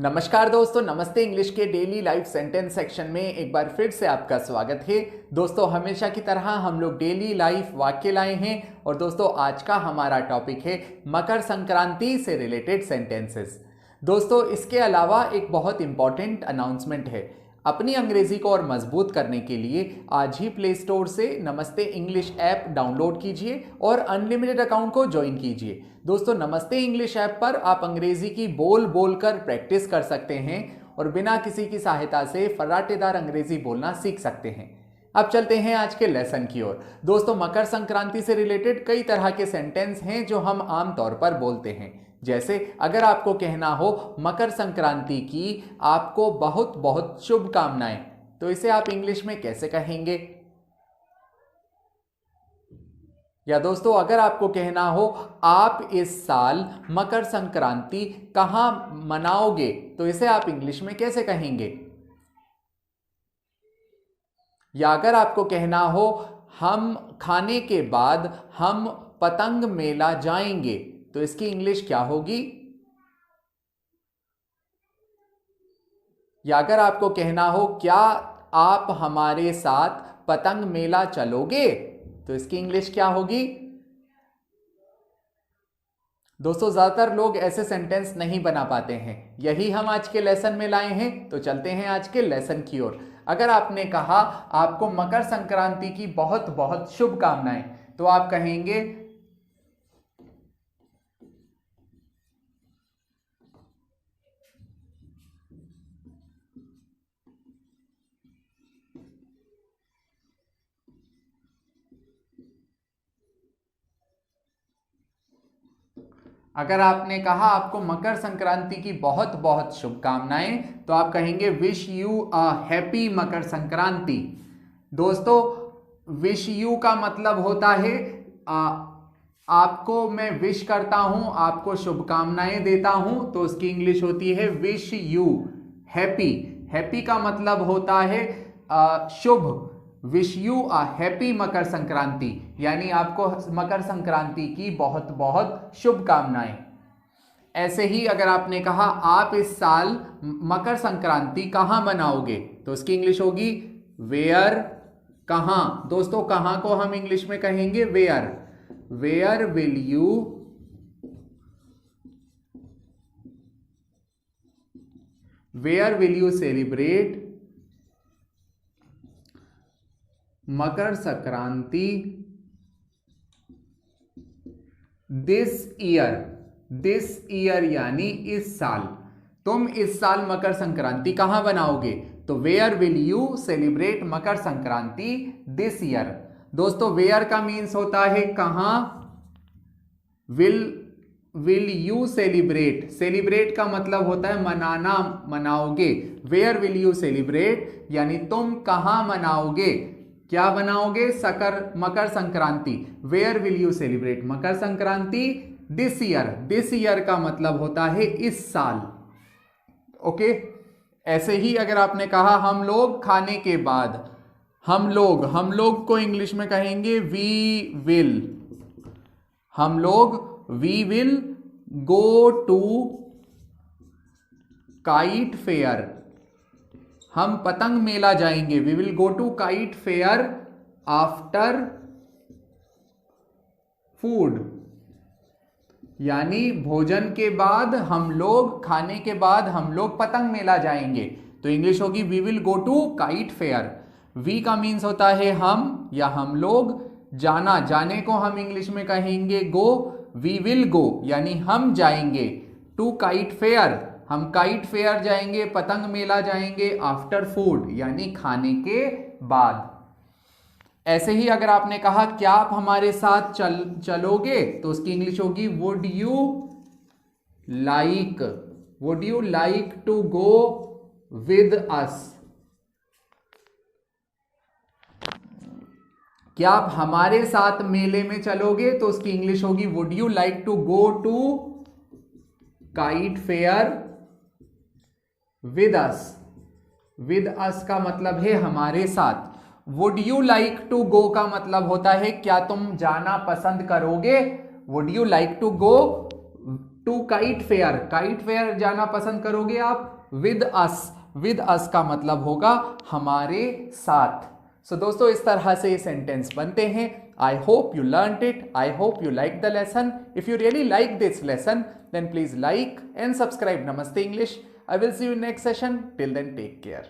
नमस्कार दोस्तों, नमस्ते। इंग्लिश के डेली लाइफ सेंटेंस सेक्शन में एक बार फिर से आपका स्वागत है। दोस्तों, हमेशा की तरह हम लोग डेली लाइफ वाक्य लाए हैं और दोस्तों आज का हमारा टॉपिक है मकर संक्रांति से रिलेटेड सेंटेंसेस। दोस्तों, इसके अलावा एक बहुत इंपॉर्टेंट अनाउंसमेंट है। अपनी अंग्रेजी को और मजबूत करने के लिए आज ही प्ले स्टोर से नमस्ते इंग्लिश ऐप डाउनलोड कीजिए और अनलिमिटेड अकाउंट को ज्वाइन कीजिए। दोस्तों, नमस्ते इंग्लिश ऐप पर आप अंग्रेजी की बोल बोलकर प्रैक्टिस कर सकते हैं और बिना किसी की सहायता से फर्राटेदार अंग्रेजी बोलना सीख सकते हैं। अब चलते हैं आज के लेसन की ओर। दोस्तों, मकर संक्रांति से रिलेटेड कई तरह के सेंटेंस हैं जो हम आम तौर पर बोलते हैं। जैसे अगर आपको कहना हो मकर संक्रांति की आपको बहुत बहुत शुभकामनाएं, तो इसे आप इंग्लिश में कैसे कहेंगे? या दोस्तों, अगर आपको कहना हो आप इस साल मकर संक्रांति कहां मनाओगे, तो इसे आप इंग्लिश में कैसे कहेंगे? या अगर आपको कहना हो हम खाने के बाद हम पतंग मेला जाएंगे, तो इसकी इंग्लिश क्या होगी? या अगर आपको कहना हो क्या आप हमारे साथ पतंग मेला चलोगे, तो इसकी इंग्लिश क्या होगी? दोस्तों, ज्यादातर लोग ऐसे सेंटेंस नहीं बना पाते हैं, यही हम आज के लेसन में लाए हैं। तो चलते हैं आज के लेसन की ओर। अगर आपने कहा आपको मकर संक्रांति की बहुत बहुत शुभकामनाएं, तो आप कहेंगे अगर आपने कहा आपको मकर संक्रांति की बहुत बहुत शुभकामनाएं, तो आप कहेंगे wish you a happy Makar Sankranti. दोस्तों, विश यू का मतलब होता है आपको मैं विश करता हूं, आपको शुभकामनाएं देता हूं, तो उसकी इंग्लिश होती है विश यू हैप्पी। हैप्पी का मतलब होता है शुभ। Wish you a happy Makar Sankranti, यानी आपको मकर संक्रांति की बहुत बहुत शुभकामनाएं। ऐसे ही अगर आपने कहा आप इस साल मकर संक्रांति कहां मनाओगे, तो उसकी इंग्लिश होगी वेयर। कहां? दोस्तों, कहां को हम इंग्लिश में कहेंगे where. Where will you celebrate Makar Sankranti this year यानी इस साल। तुम इस साल मकर संक्रांति कहां बनाओगे? तो where will you celebrate Makar Sankranti this year. दोस्तों, वेयर का मीन्स होता है कहां। विल यू सेलिब्रेट का मतलब होता है मनाना, मनाओगे। वेयर विल यू सेलिब्रेट यानी तुम कहां मनाओगे, क्या बनाओगे? Makar Sankranti. Where will you celebrate Makar Sankranti this year का मतलब होता है इस साल। ओके। ऐसे ही अगर आपने कहा हम लोग खाने के बाद, हम लोग को इंग्लिश में कहेंगे we will go to kite fair. हम पतंग मेला जाएंगे। We will go to kite fair after food, यानी भोजन के बाद हम लोग, खाने के बाद हम लोग पतंग मेला जाएंगे। तो इंग्लिश होगी we will go to kite fair. We का मीन्स होता है हम या हम लोग। जाने को हम इंग्लिश में कहेंगे गो। वी विल गो यानी हम जाएंगे। टू काइट फेयर, हम काइट फेयर जाएंगे, पतंग मेला जाएंगे। आफ्टर फूड यानी खाने के बाद। ऐसे ही अगर आपने कहा क्या आप हमारे साथ चलोगे, तो उसकी इंग्लिश होगी would you like to go with us. क्या आप हमारे साथ मेले में चलोगे, तो उसकी इंग्लिश होगी would you like to go to kite fair with us का मतलब है हमारे साथ। Would you like to go का मतलब होता है क्या तुम जाना पसंद करोगे। Would you like to go to kite fair, kite fair जाना पसंद करोगे आप? विद अस, विद अस का मतलब होगा हमारे साथ। सो दोस्तों इस तरह से ये सेंटेंस बनते हैं। I hope you learned it, I hope you like the lesson. If you really like this lesson then please like and subscribe Namaste English. I will see you in next session. Till then, take care.